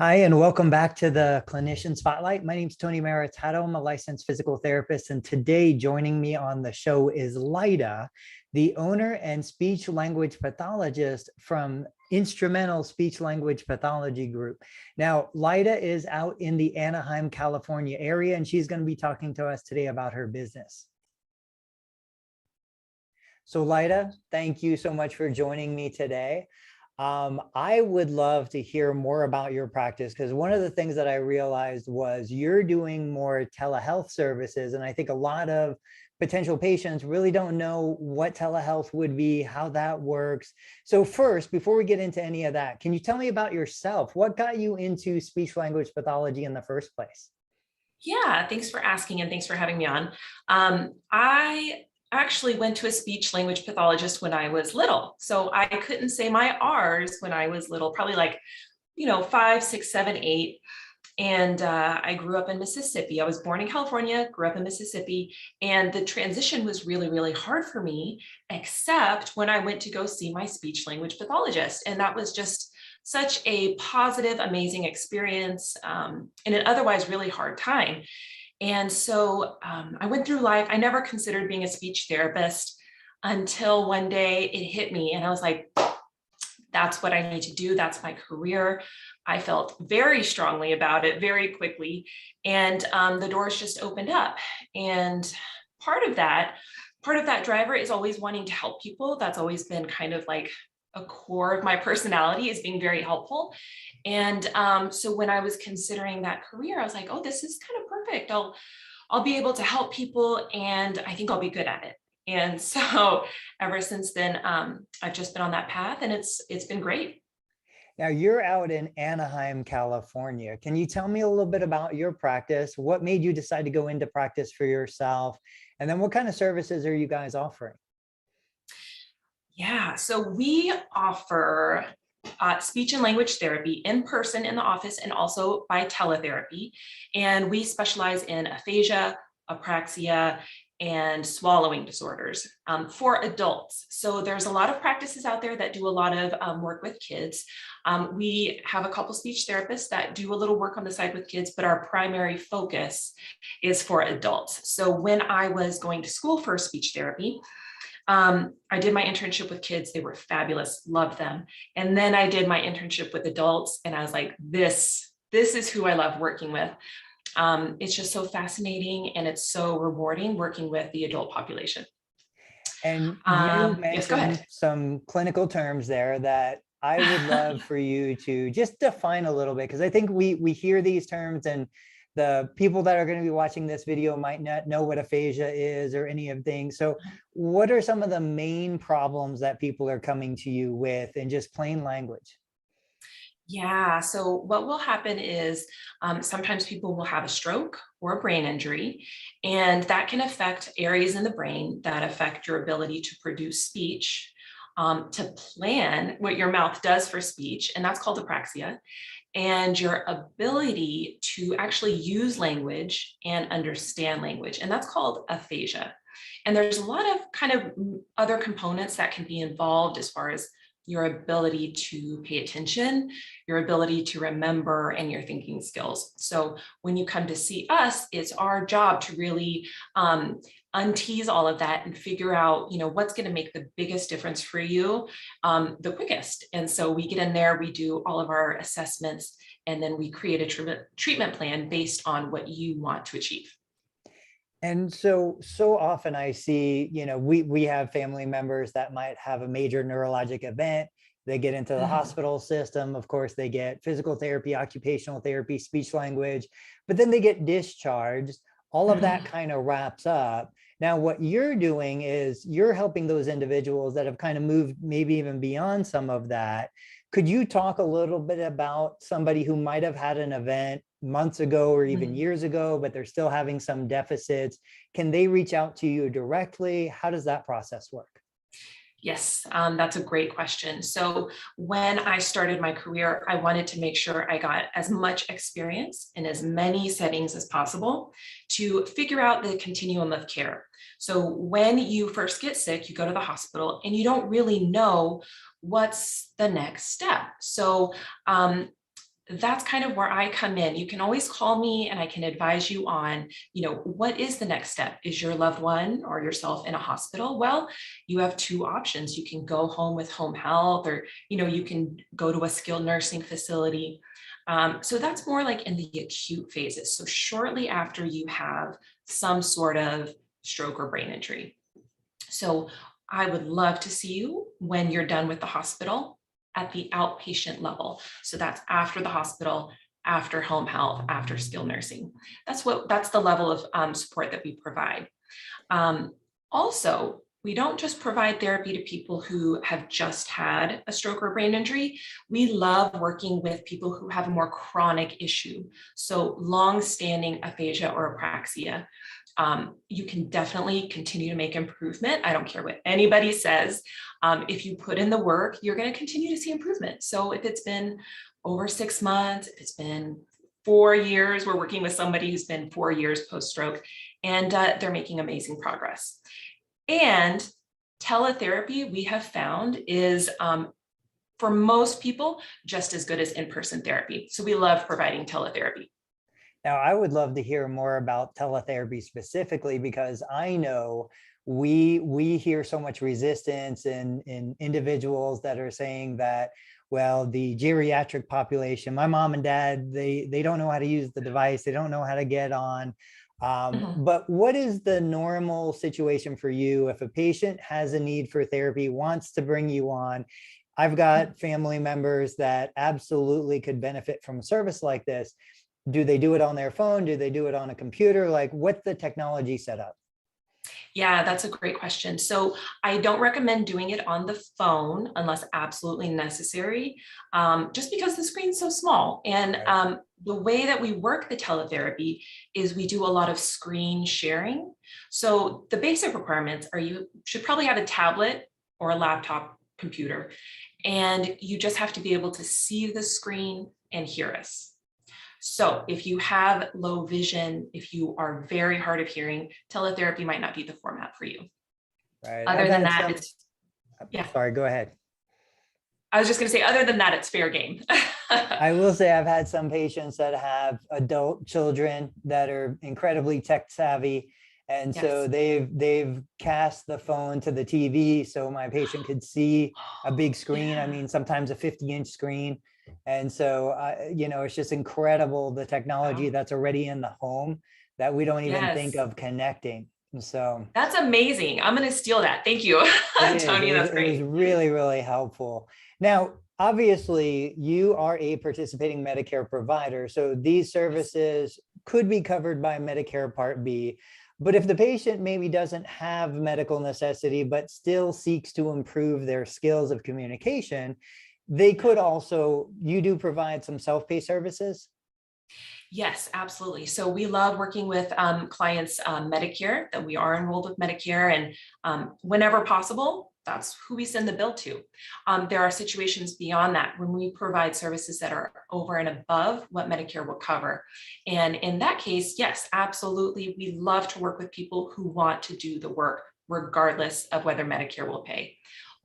Hi, and welcome back to the Clinician Spotlight. My name is Tony Maritato. I'm a licensed physical therapist, and today joining me on the show is Lyda, the owner and speech language pathologist from Instrumental Speech Language Pathology Group. Now, Lyda is out in the Anaheim, California area, and she's going to be talking to us today about her business. So Lyda, thank you so much for joining me today. I would love to hear more about your practice because one of the things that I realized was you're doing more telehealth services. And I think a lot of potential patients really don't know what telehealth would be, how that works. So first, before we get into any of that, can you tell me about yourself? What got you into speech language pathology in the first place? Yeah, thanks for asking and thanks for having me on. I actually went to a speech language pathologist when I was little. So I couldn't say my R's when I was little, probably like, 5, 6, 7, 8. And I grew up in Mississippi. I was born in California, grew up in Mississippi. And the transition was really, really hard for me, except when I went to go see my speech language pathologist. And that was just such a positive, amazing experience in an otherwise really hard time. And so I went through life. I never considered being a speech therapist until one day it hit me. And I was like, that's what I need to do. That's my career. I felt very strongly about it very quickly. And the doors just opened up. And part of that driver is always wanting to help people. That's always been kind of like a core of my personality, is being very helpful. And so when I was considering that career, I was like, oh, this is kind of perfect. I'll be able to help people, and I think I'll be good at it. And so ever since then, I've just been on that path, and it's been great. Now you're out in Anaheim, California. Can you tell me a little bit about your practice? What made you decide to go into practice for yourself? And then what kind of services are you guys offering? Yeah, so we offer speech and language therapy in person in the office and also by teletherapy. And we specialize in aphasia, apraxia, and swallowing disorders for adults. So there's a lot of practices out there that do a lot of work with kids. We have a couple speech therapists that do a little work on the side with kids, but our primary focus is for adults. So when I was going to school for speech therapy, I did my internship with kids. They were fabulous, loved them. And then I did my internship with adults, and I was like, this is who I love working with. It's just so fascinating, and it's so rewarding working with the adult population. And you Yes, go mentioned ahead. some clinical terms there that I would love for you to just define a little bit, because I think we hear these terms and the people that are going to be watching this video might not know what aphasia is or any of things. So what are some of the main problems that people are coming to you with in just plain language? Yeah, so what will happen is sometimes people will have a stroke or a brain injury, and that can affect areas in the brain that affect your ability to produce speech, to plan what your mouth does for speech, and that's called apraxia, and your ability to actually use language and understand language, and that's called aphasia. And there's a lot of kind of other components that can be involved as far as your ability to pay attention, your ability to remember, and your thinking skills. So when you come to see us, it's our job to really untease all of that and figure out, what's going to make the biggest difference for you the quickest. And so we get in there, we do all of our assessments, and then we create a treatment plan based on what you want to achieve. And so often I see, we have family members that might have a major neurologic event. They get into the hospital system. Of course, they get physical therapy, occupational therapy, speech language, but then they get discharged. All of that kind of wraps up. Now, what you're doing is you're helping those individuals that have kind of moved maybe even beyond some of that. Could you talk a little bit about somebody who might have had an event months ago or even years ago, but they're still having some deficits? Can they reach out to you directly? How does that process work? Yes, that's a great question. So when I started my career, I wanted to make sure I got as much experience in as many settings as possible to figure out the continuum of care. So when you first get sick, you go to the hospital and you don't really know what's the next step. So that's kind of where I come in. You can always call me and I can advise you on, what is the next step? Is your loved one or yourself in a hospital? Well, you have two options. You can go home with home health, or, you can go to a skilled nursing facility. So that's more like in the acute phases. So shortly after you have some sort of stroke or brain injury. So I would love to see you when you're done with the hospital at the outpatient level. So that's after the hospital, after home health, after skilled nursing. That's the level of support that we provide. Also, we don't just provide therapy to people who have just had a stroke or brain injury. We love working with people who have a more chronic issue. So long-standing aphasia or apraxia. You can definitely continue to make improvement. I don't care what anybody says. If you put in the work, you're going to continue to see improvement. So if it's been over 6 months, if it's been 4 years, we're working with somebody who's been 4 years post-stroke, and they're making amazing progress. And teletherapy, we have found, is for most people just as good as in-person therapy. So we love providing teletherapy. Now, I would love to hear more about teletherapy specifically, because I know we hear so much resistance in individuals that are saying that, well, the geriatric population, my mom and dad, they don't know how to use the device, they don't know how to get on. But what is the normal situation for you if a patient has a need for therapy, wants to bring you on? I've got family members that absolutely could benefit from a service like this. Do they do it on their phone? Do they do it on a computer? Like, what's the technology set up? Yeah, that's a great question. So I don't recommend doing it on the phone unless absolutely necessary, just because the screen's so small. And Right. the way that we work the teletherapy is we do a lot of screen sharing. So the basic requirements are you should probably have a tablet or a laptop computer, and you just have to be able to see the screen and hear us. So if you have low vision, if you are very hard of hearing, teletherapy might not be the format for you. Right. I've Other than had that, some, yeah, sorry, go ahead. I was just going to say, other than that, it's fair game. I will say I've had some patients that have adult children that are incredibly tech savvy. And so Yes. they've cast the phone to the TV so my patient could see a big screen. I Yeah. mean, sometimes a 50-inch screen. And so, it's just incredible, the technology Wow. that's already in the home that we don't even think Yes. of connecting. And so That's amazing. I'm going to steal that. Thank you, it is. Tony. That's It was great. really, really helpful. Now, obviously, you are a participating Medicare provider, so these Yes. services could be covered by Medicare Part B. But if the patient maybe doesn't have medical necessity, but still seeks to improve their skills of communication, they could also, you do provide some self-pay services? Yes, absolutely. So we love working with clients, Medicare, that we are enrolled with Medicare, and whenever possible, that's who we send the bill to. There are situations beyond that when we provide services that are over and above what Medicare will cover. And in that case, yes, absolutely. We love to work with people who want to do the work, regardless of whether Medicare will pay.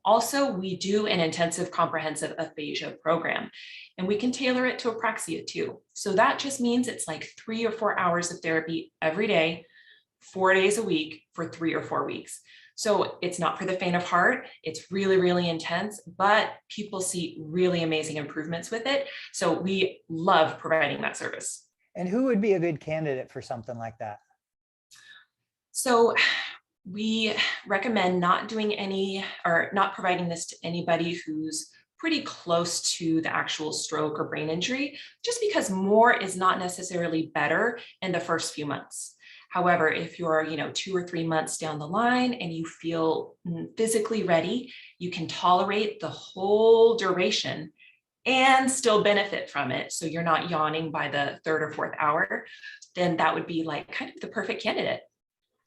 Also, we do an intensive comprehensive aphasia program, and we can tailor it to Apraxia too. So that just means it's like 3 or 4 hours of therapy every day, 4 days a week for 3 or 4 weeks. So it's not for the faint of heart. It's really, really intense, but people see really amazing improvements with it. So we love providing that service. And who would be a good candidate for something like that? So we recommend not doing any or not providing this to anybody who's pretty close to the actual stroke or brain injury, just because more is not necessarily better in the first few months. However, if you're, 2 or 3 months down the line and you feel physically ready, you can tolerate the whole duration and still benefit from it. So you're not yawning by the third or fourth hour, then that would be like kind of the perfect candidate.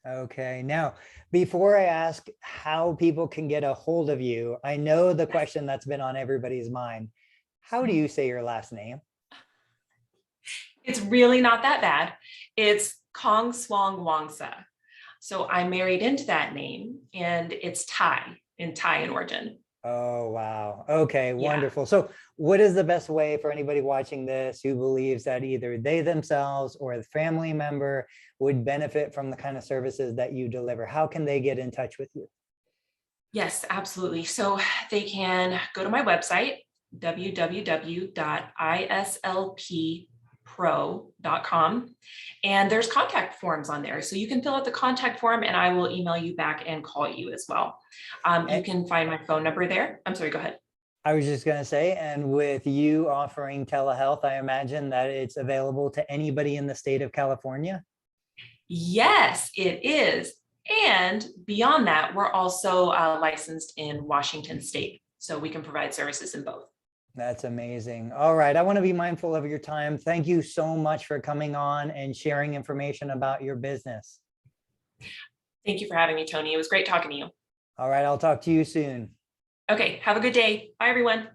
Okay. Now, before I ask how people can get a hold of you, I know the Yes. question that's been on everybody's mind. How do Mhm. you say your last name? It's really not that bad. It's Kongswangwongsa. So I married into that name, and it's Thai in origin. Oh, wow. Okay, Yeah. wonderful. So what is the best way for anybody watching this who believes that either they themselves or a family member would benefit from the kind of services that you deliver? How can they get in touch with you? Yes, absolutely. So they can go to my website, www.islppro.com, and there's contact forms on there. So you can fill out the contact form and I will email you back and call you as well. You And can find my phone number there. I'm sorry, go ahead. I was just going to say, and with you offering telehealth, I imagine that it's available to anybody in the state of California. Yes, it is. And beyond that, we're also licensed in Washington State. So we can provide services in both. That's amazing. All right. I want to be mindful of your time. Thank you so much for coming on and sharing information about your business. Thank you for having me, Tony. It was great talking to you. All right. I'll talk to you soon. Okay, have a good day. Bye, everyone.